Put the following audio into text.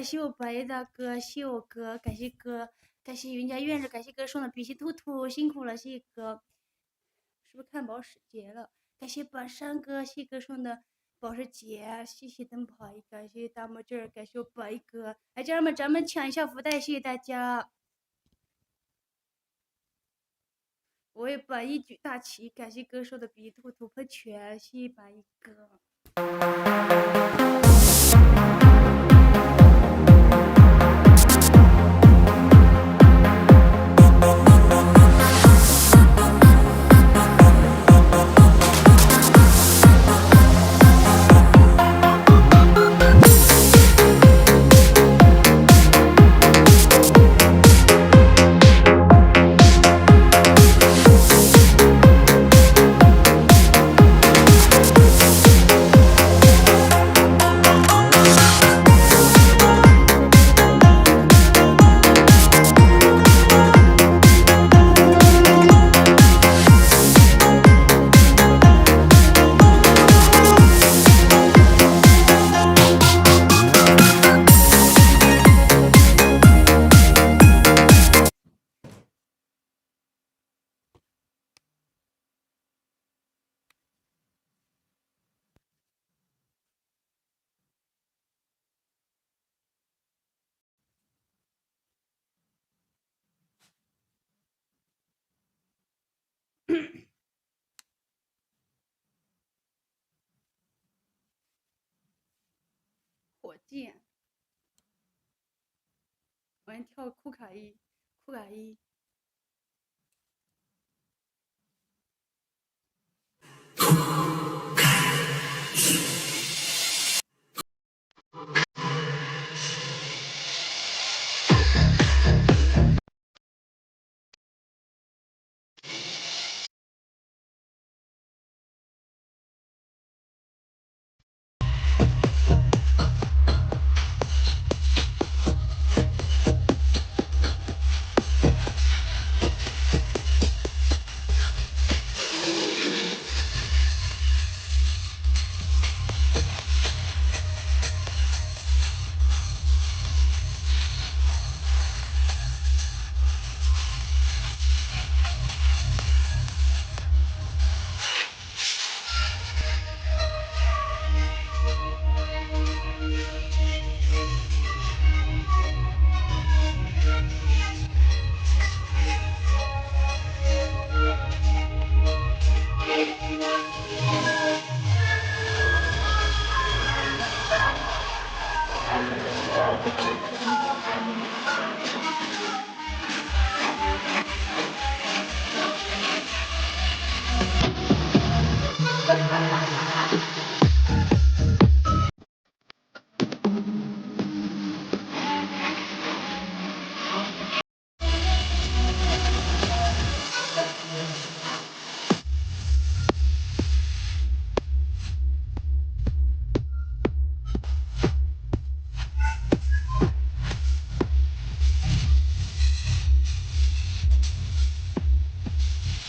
感谢我白大哥，谢我哥，感谢哥，感谢云家院士，感谢哥送的比心兔兔，辛苦了，谢谢哥。是不是看保时捷了？感谢本山哥，谢哥送的保时捷，谢谢灯牌，感谢大拇指，感谢我白哥。来，家人们，咱们抢一下福袋，谢谢大家。我也本一举大旗，感谢哥说的比兔兔喷泉，谢谢白哥。火箭，我先跳库卡伊，库卡伊。